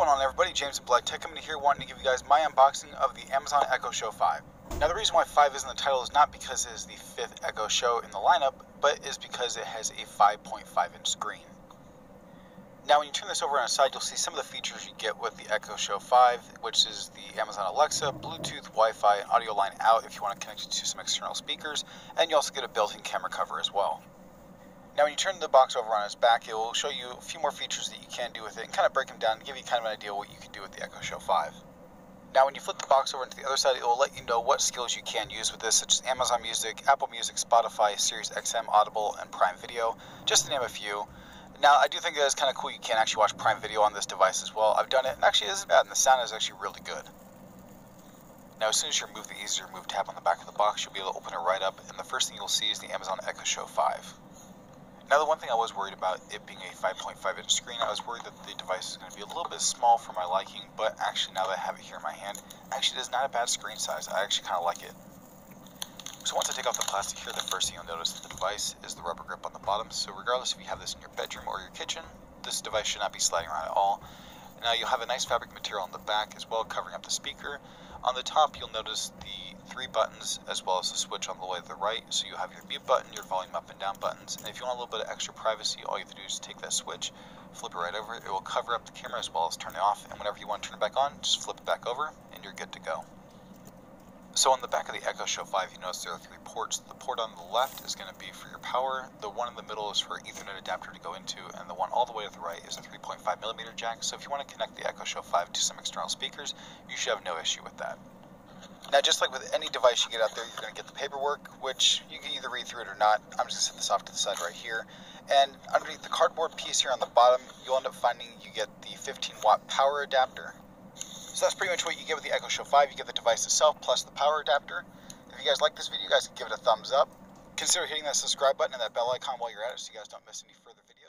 going on, everybody? James and Black Tech coming here wanting to give you guys my unboxing of the Amazon Echo Show 5. Now the reason why 5 is in the title is not because it is the 5th Echo Show in the lineup, but is because it has a 5.5 inch screen. Now when you turn this over on its side, you'll see some of the features you get with the Echo Show 5, which is the Amazon Alexa, Bluetooth, Wi-Fi, audio line out if you want to connect it to some external speakers, and you also get a built-in camera cover as well. Now when you turn the box over on its back, it will show you a few more features that you can do with it and kind of break them down and give you kind of an idea of what you can do with the Echo Show 5. Now when you flip the box over into the other side, it will let you know what skills you can use with this, such as Amazon Music, Apple Music, Spotify, Sirius XM, Audible, and Prime Video, just to name a few. Now I do think that it's kind of cool you can actually watch Prime Video on this device as well. I've done it, and actually it isn't bad, and the sound is actually really good. Now as soon as you remove the easy to remove tab on the back of the box, you'll be able to open it right up, and the first thing you'll see is the Amazon Echo Show 5. Now the one thing I was worried about, it being a 5.5 inch screen, I was worried that the device is going to be a little bit small for my liking, but actually now that I have it here in my hand, actually it is not a bad screen size. I actually kind of like it. So once I take off the plastic here, the first thing you'll notice of the device is the rubber grip on the bottom. So regardless if you have this in your bedroom or your kitchen, this device should not be sliding around at all. Now you'll have a nice fabric material on the back as well, covering up the speaker. On the top, you'll notice the 3 buttons as well as the switch on the way to the right. So you have your mute button, your volume up and down buttons. And if you want a little bit of extra privacy, all you have to do is take that switch, flip it right over. It will cover up the camera as well as turn it off. And whenever you want to turn it back on, just flip it back over and you're good to go. So on the back of the Echo Show 5, you notice there are 3 ports. The port on the left is going to be for your power, the one in the middle is for Ethernet adapter to go into, and the one all the way to the right is a 3.5mm jack. So if you want to connect the Echo Show 5 to some external speakers, you should have no issue with that. Now just like with any device you get out there, you're going to get the paperwork, which you can either read through it or not. I'm just going to set this off to the side right here. And underneath the cardboard piece here on the bottom, you'll end up finding you get the 15-watt power adapter. So that's pretty much what you get with the Echo Show 5. You get the device itself plus the power adapter. If you guys like this video, you guys can give it a thumbs up. Consider hitting that subscribe button and that bell icon while you're at it so you guys don't miss any further videos.